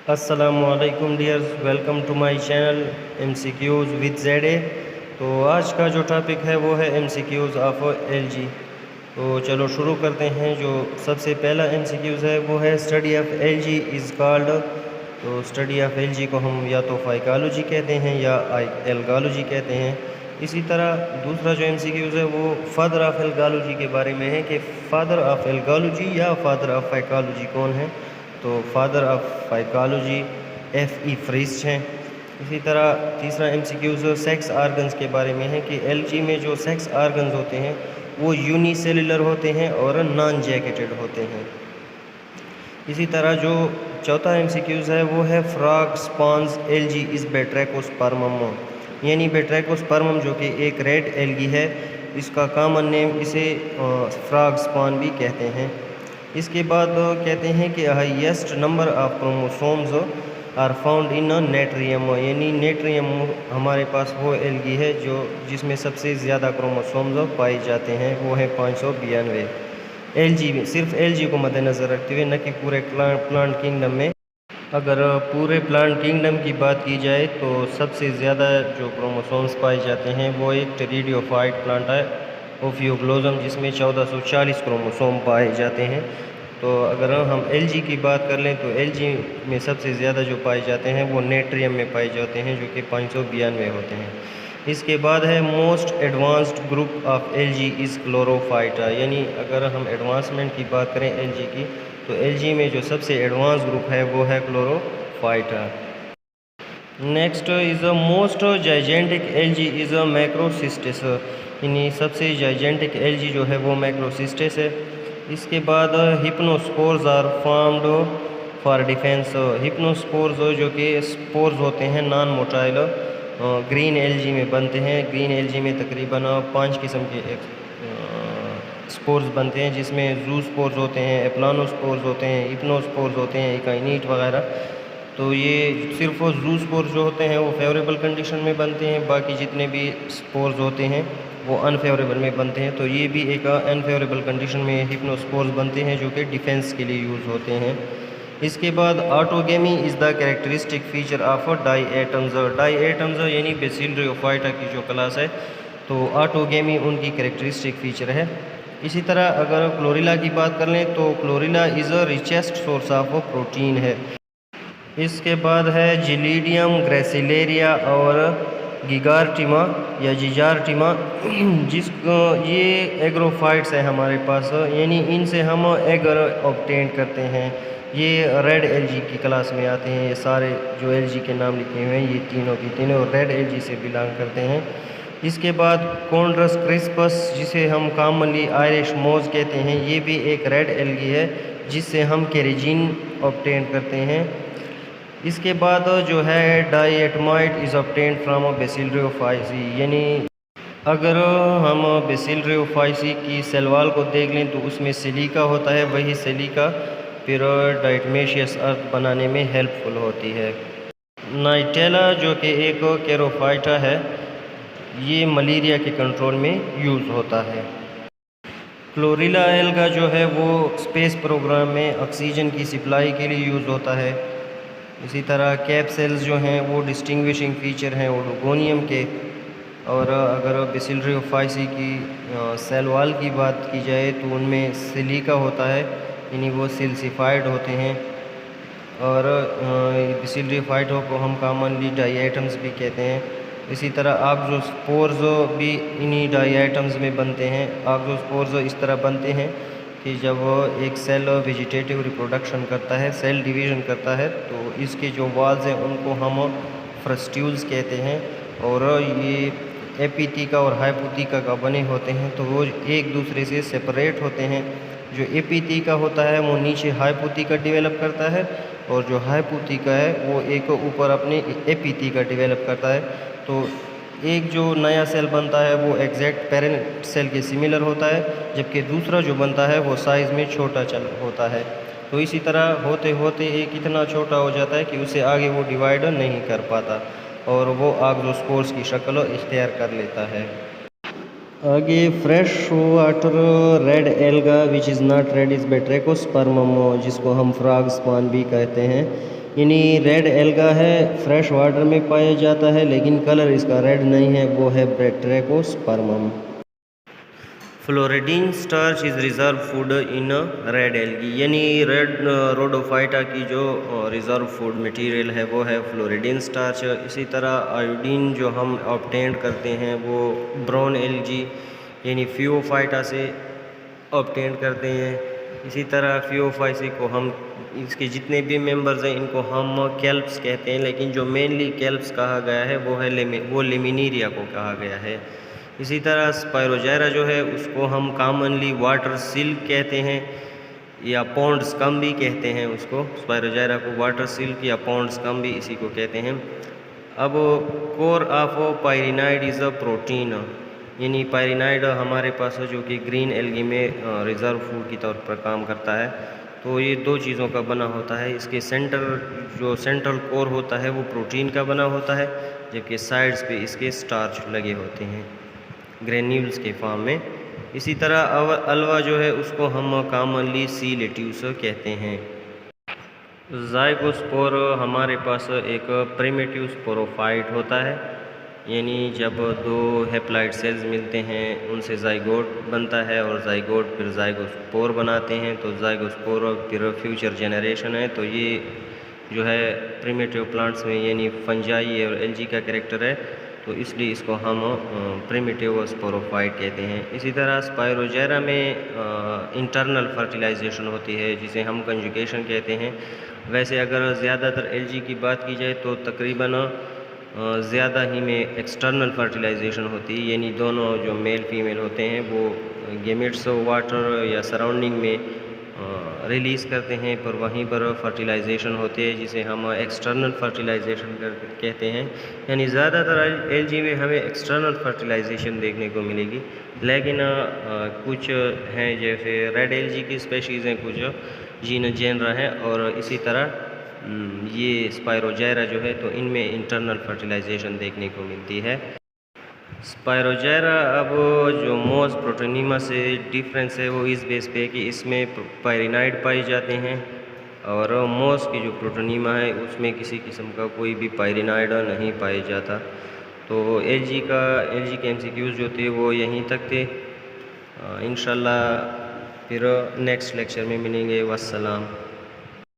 अस्सलामुअलैकुम dears, welcome to my channel MCQs with ZA। तो आज का जो टॉपिक है वो है MCQs ऑफ LG। तो चलो शुरू करते हैं। जो सबसे पहला MCQs है वो है study of LG is called. तो स्टडी ऑफ LG को हम या तो फाइकोलॉजी कहते हैं या एल्गोलॉजी कहते हैं। इसी तरह दूसरा जो MCQs है वो फादर ऑफ एल्गोलॉजी के बारे में है कि फादर ऑफ एल्गोलॉजी या फादर ऑफ फाइकोलॉजी कौन है। तो फादर ऑफ फाइकोलॉजी F.E. फ्रिस्ट हैं। इसी तरह तीसरा MCQs सेक्स आर्गन्स के बारे में है कि LG में जो सेक्स आर्गन्स होते हैं वो यूनिसेलुलर होते हैं और नॉन जैकेटेड होते हैं। इसी तरह जो चौथा MCQs है वो है frog spawns LG is batrachospermum, यानी बेट्रैकोस्पर्मम जो कि एक रेड एल्गी है, इसका कॉमन नेम इसे फ्रॉग स्पॉन भी कहते हैं। इसके बाद कहते हैं कि highest number of chromosomes are found in netrium, यानी नेट्रियम हमारे पास वो एल्गी है जो जिसमें सबसे ज़्यादा क्रोमोसोम्स पाए जाते हैं, वो है 592। LG में सिर्फ LG को मद्देनज़र रखते हुए, न कि पूरे प्लांट किंगडम में। अगर पूरे प्लांट किंगडम की बात की जाए तो सबसे ज़्यादा जो क्रोमोसोम्स पाए जाते हैं वो एक टेरिडोफाइट प्लांट है ओफियोग्लोसम, जिसमें 1440 क्रोमोसोम पाए जाते हैं। तो अगर हम LG की बात कर लें तो LG में सबसे ज़्यादा जो पाए जाते हैं वो नेट्रियम में पाए जाते हैं, जो कि 592 होते हैं। इसके बाद है most advanced group of LG is Chlorophyta, यानी अगर हम एडवांसमेंट की बात करें LG की तो LG में जो सबसे एडवांस ग्रुप है वो है chlorophyta. Next is a most gigantic LG is a macrocystis, यानी सबसे जाइजेंटिक LG जो है वो मैक्रोसिस्टिस है। इसके बाद हिप्नोस्पोर्स आर फॉर्म्ड फॉर डिफेंस, हिप्नोस्पोर्स जो कि स्पोर्स होते हैं नॉन मोटाइल, ग्रीन LG में बनते हैं। ग्रीन LG में तकरीबन 5 किस्म के स्पोर्स बनते हैं, जिसमें जू स्पोर्स होते हैं, एप्लानोस्पोर्स होते हैं, हिप्नोस्पोर्स होते हैं, इकाइनीट वगैरह। तो ये सिर्फ जू स्पोर्स जो होते हैं वो फेवरेबल कंडीशन में बनते हैं, बाकी जितने भी स्पोर्स होते हैं वो अनफेवरेबल में बनते हैं। तो ये भी एक अनफेवरेबल कंडीशन में हिप्नोस्पोर्स बनते हैं जो कि डिफेंस के लिए यूज़ होते हैं। इसके बाद autogamy is the characteristic feature of diatoms, diatoms यानी बेसिलरियोफाइटा की जो क्लास है, तो ऑटोगेमी उनकी कैरेक्टरिस्टिक फीचर है। इसी तरह अगर क्लोरिला की बात कर लें तो chlorella is a richest source of protein है। इसके बाद है जिलीडियम ग्रेसिलेरिया और गिगार्टिमा या जिजार्टिमा, जिसको ये एग्रोफाइट्स है हमारे पास, यानी इनसे हम एगर ऑब्टेन करते हैं। ये रेड LG की क्लास में आते हैं। ये सारे जो LG के नाम लिखे हुए हैं ये तीनों की तीनों रेड LG से बिलोंग करते हैं। इसके बाद कॉन्ड्रस क्रिस्पस, जिसे हम कॉमनली आयरिश मोज कहते हैं, ये भी एक रेड एल्गी है जिससे हम केरेजिन ऑब्टेन करते हैं। इसके बाद जो है डाइएटमाइट इज़ ऑब्टेन्ड फ्रॉम बेसिलरियोफाइसी, यानी अगर हम बेसिलरियोफाइसी की सेल वॉल को देख लें तो उसमें सिलिका होता है, वही सिलिका फिर डाइटमेशियस अर्थ बनाने में हेल्पफुल होती है। नाइटेला जो कि एक कैरोफाइटा है, ये मलेरिया के कंट्रोल में यूज़ होता है। क्लोरिला एल्गा जो है वो स्पेस प्रोग्राम में ऑक्सीजन की सप्लाई के लिए यूज़ होता है। इसी तरह कैप सेल्स जो हैं वो डिस्टिंग्विशिंग फ़ीचर हैं ओर्गोनियम के। और अगर बेसिलरियोफाइसी की सेल वॉल की बात की जाए तो उनमें सिलिका होता है, यानी वो सिल्सिफाइड होते हैं। और बेसिलरियोफाइटों को हम कॉमनली डाइएटम्स भी कहते हैं। इसी तरह आक्सोस्पोर्स भी इन्हीं डाइएटम्स में बनते हैं। आक्सोस्पोर्स इस तरह बनते हैं कि जब एक सेल वेजिटेटिव रिप्रोडक्शन करता है, सेल डिवीज़न करता है, तो इसके जो वॉल्स हैं उनको हम फ्रस्ट्यूल्स कहते हैं। और ये एपिथीका और हाइपोथीका का बने होते हैं, तो वो एक दूसरे से सेपरेट होते हैं। जो एपिथीका होता है वो नीचे हाइपोथीका डेवलप करता है, और जो हाइपोथीका है वो एक ऊपर अपने एपिथीका डेवलप करता है। तो एक जो नया सेल बनता है वो एग्जैक्ट पेरेंट सेल के सिमिलर होता है, जबकि दूसरा जो बनता है वो साइज़ में छोटा होता है। तो इसी तरह होते होते एक इतना छोटा हो जाता है कि उसे आगे वो डिवाइड नहीं कर पाता और वो आक्सोस्पोर्स की शक्ल इख्तियार कर लेता है। आगे fresh water red alga which is not red is batrachospermum, जिसको हम फ्रॉग स्पॉन भी कहते हैं। यानी रेड एल्गा है, फ्रेश वाटर में पाया जाता है लेकिन कलर इसका रेड नहीं है, वो है batrachospermum. Floridean starch is reserve food in red algae, यानी रेड रोडोफाइटा की जो रिज़र्व फूड मटेरियल है वो है फ्लोरिडीन स्टार्च। इसी तरह आयोडीन जो हम ऑब्टेन करते हैं वो ब्राउन एल्गी यानी फियोफाइटा से ऑब्टेन करते हैं। इसी तरह फियोफाइसी को हम, इसके जितने भी मेंबर्स हैं इनको हम कैल्प्स कहते हैं, लेकिन जो मेनली कैल्प्स कहा गया है वो है लेमिनीरिया को कहा गया है। इसी तरह स्पायरोजायरा जो है उसको हम कॉमनली वाटर सिल्क कहते हैं या पॉन्ड स्कम भी कहते हैं उसको। स्पायरोजायरा को वाटर सिल्क या पॉन्ड स्कम भी इसी को कहते हैं। अब core of pyrenoid is a protein, यानी पायरिनाइड हमारे पास है जो कि ग्रीन एल्गी में रिज़र्व फूड के तौर पर काम करता है। तो ये दो चीज़ों का बना होता है। इसके सेंट्रल कोर होता है वो प्रोटीन का बना होता है, जबकि साइड्स पे इसके स्टार्च लगे होते हैं ग्रेन्यूल्स के फॉर्म में। इसी तरह अल्वा जो है उसको हम कॉमनली सी लेट्यूस कहते हैं। ज़ाइगोस्पोर हमारे पास एक प्रिमिटिव स्पोरोफाइट होता है, यानी जब दो हैप्लॉइड सेल्स मिलते हैं उनसे ज़ाइगोट बनता है और ज़ाइगोट फिर ज़ाइगोस्पोर बनाते हैं। तो ज़ाइगोस्पोर फिर फ्यूचर जनरेशन है। तो ये जो है प्रिमिटिव प्लांट्स में यानी फंजाई और एल्गी का कैरेक्टर है, तो इसलिए इसको हम प्रिमिटिव स्पोरोफाइट कहते हैं। इसी तरह स्पायरोजायरा में इंटरनल फर्टिलाइजेशन होती है जिसे हम कंजुगेशन कहते हैं। वैसे अगर ज़्यादातर एल्गी की बात की जाए तो तकरीबन ज़्यादा ही में एक्सटर्नल फर्टिलाइजेशन होती है, यानी दोनों जो मेल फीमेल होते हैं वो गेमेट्स वाटर या सराउंडिंग में रिलीज़ करते हैं, पर वहीं पर फर्टिलाइजेशन होती है जिसे हम एक्सटर्नल फर्टिलाइजेशन कहते हैं। यानी ज़्यादातर एल्गी में हमें एक्सटर्नल फर्टिलाइजेशन देखने को मिलेगी, लेकिन कुछ हैं जैसे रेड एल्गी की स्पेशीज़ हैं, कुछ जीनरा हैं, और इसी तरह ये स्पायरोजायरा जो है तो इनमें इंटरनल फर्टिलाइजेशन देखने को मिलती है। स्पायरोजायरा अब जो मोस प्रोटोनीमा से डिफरेंस है वो इस बेस पे कि इसमें पायरिनाइड पाए जाते हैं, और मोस की जो प्रोटोनीमा है उसमें किसी किस्म का कोई भी पायरिनाइड नहीं पाया जाता। तो एल्गी के MCQs जो थे वो यहीं तक थे। इंशाल्लाह फिर नेक्स्ट लेक्चर में मिलेंगे। वस्सलाम।